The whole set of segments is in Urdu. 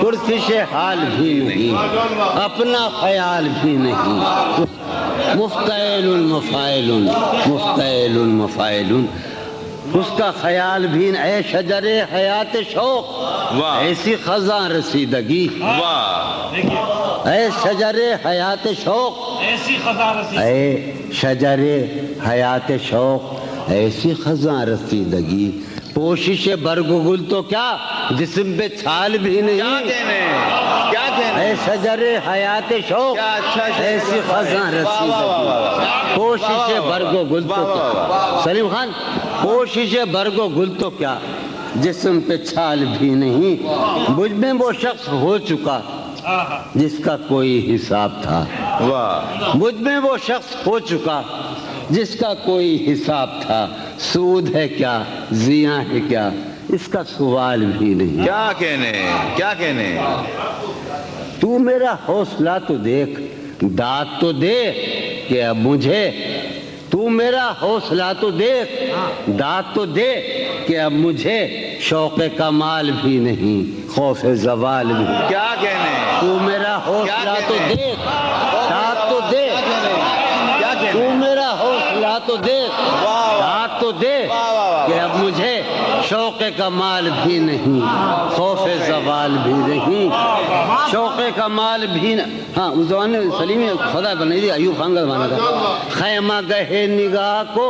پرسش حال بھی نہیں، اپنا خیال بھی نہیں، مفتعل مفاعل مفتعل مفاعل، اس کا خیال بھی نہیں۔ اے شجر حیات شوق، ایسی خزاں رسیدگی، اے شجر حیات شوق، ایسی خزاں رسیدگی، اے شجر حیات شوق، ایسی خزاں رسیدگی، پوشش برگ و گل تو کیا جسم پہ چھال بھی نہیں، اے شجر حیات شوق، ایسی خزاں رسیدگی، پوشش برگ و گل تو کیا، سلیم خان، پوشش برگ و گل تو کیا جسم پہ چھال بھی نہیں، مجھ میں وہ شخص ہو چکا جس کا کوئی حساب تھا، مجھ میں وہ شخص ہو چکا جس کا کوئی حساب تھا، سود ہے کیا زیاں ہے کیا اس کا سوال بھی نہیں، کیا کہنے کیا کہنے۔ تو میرا حوصلہ تو دیکھ، داد تو دے کہ اب مجھے، تو میرا حوصلہ تو دیکھ، داد تو دے کہ اب مجھے شوق کمال بھی نہیں، خوف زوال بھی، کیا کہنے تو میرا حوصلہ تو دیکھ، داد تو دے، تو میرا حوصلہ تو دیکھ، داد تو دے کہ اب مجھے شوق کمال بھی نہیں، خوف زوال بھی نہیں، شوق کمال بھی نہیں۔ ہاں اس زمانے میں سلیم خدا بنائی تھی، ایوب خان کا زمانہ تھا، خیمہ گہے نگاہ کو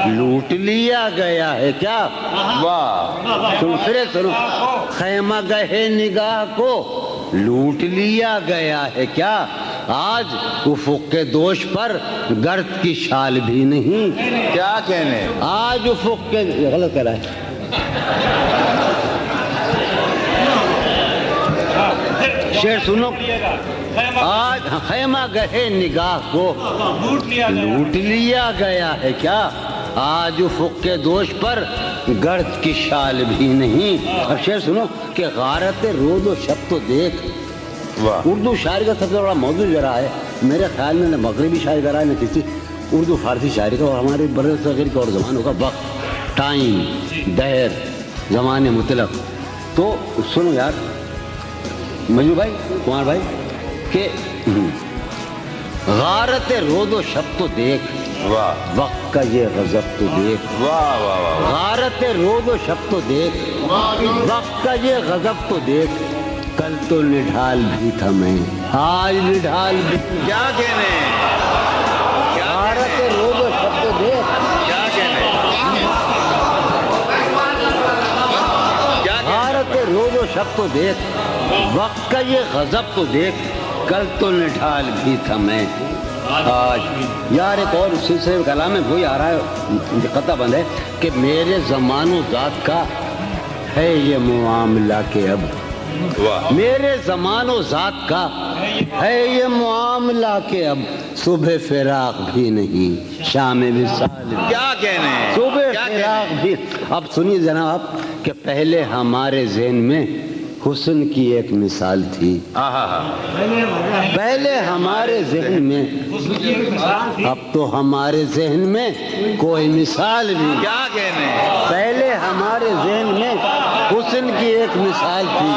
لوٹ لیا گیا ہے کیا، تم پھرے سنو، خیمہ گہے نگاہ کو لوٹ لیا گیا ہے کیا، آج افق کے دوش پر گرد کی شال بھی نہیں، کیا کہنے۔ آج افق کے، غلط کہہ رہا ہے، شعر سنو، آج خیمہ گہے نگاہ کو لوٹ لیا گیا ہے کیا، آج افق کے دوش پر گرد کی شال بھی نہیں۔ اب شعر سنو کہ غارت رود و شب تو دیکھ، اردو شاعری کا سب سے بڑا موضوع ذرا ہے میرے خیال میں، نہ مغربی شاعری کا رہا ہے نہ کسی اردو فارسی شاعری کا، اور ہمارے بر صغیر کے اور زمانوں کا وقت، ٹائم، دہر، زمان مطلق۔ تو سنو یار مجھو بھائی، کمار بھائی، کہ غارت رود و شب تو دیکھ، وقت کا یہ غضب تو دیکھ، غارت رود و شب تو دیکھ، وقت کا یہ غضب تو دیکھ، کل تو نڈھال بھی تھا میں آج نڈھال بھی، کیا کہنے غارت رود و شب تو دیکھ، کیا کہنے غارت رود و شب تو دیکھ، وقت کا یہ غضب تو دیکھ، کل تو نڈھال بھی تھا میں آج۔ یار ایک اور سلسلے میں کلام میں وہی آ رہا ہے، قطع بند ہے کہ میرے زمان و ذات کا ہے یہ معاملہ کہ اب، میرے زمان و ذات کا ہے یہ معاملہ کہ اب صبح فراق بھی نہیں شام وصال بھی، کیا کہنے صبح فراق بھی۔ اب سنیے جناب کہ پہلے ہمارے ذہن میں حسن کی ایک مثال تھی، پہلے ہمارے ذہن میں، اب تو ہمارے ذہن میں کوئی مثال نہیں، کیا کہنے پہلے ہمارے ذہن میں حسن کی ایک مثال تھی،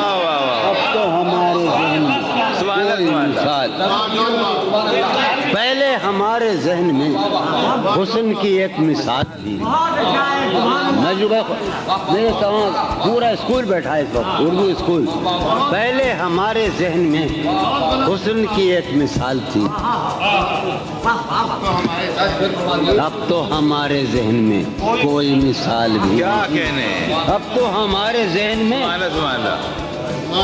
اب تو ہمارے ذہن میں کوئی مثال، پہلے ہمارے ذہن میں حسن کی ایک مثال تھی۔ میرے تمام پورا اسکول بیٹھا ہے اس وقت، اردو اسکول، پہلے ہمارے ذہن میں حسن کی ایک مثال تھی، اب تو ہمارے ذہن میں کوئی مثال بھی، کیا کہنے اب تو ہمارے ذہن میں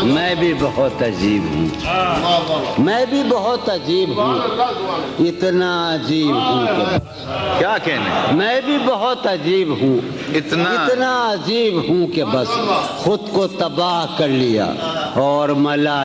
میں بھی بہت عجیب ہوں، میں بھی بہت عجیب ہوں، اتنا عجیب ہوں کہ، کیا کہنے میں بھی بہت عجیب ہوں، اتنا عجیب ہوں کہ بس خود کو تباہ کر لیا اور ملا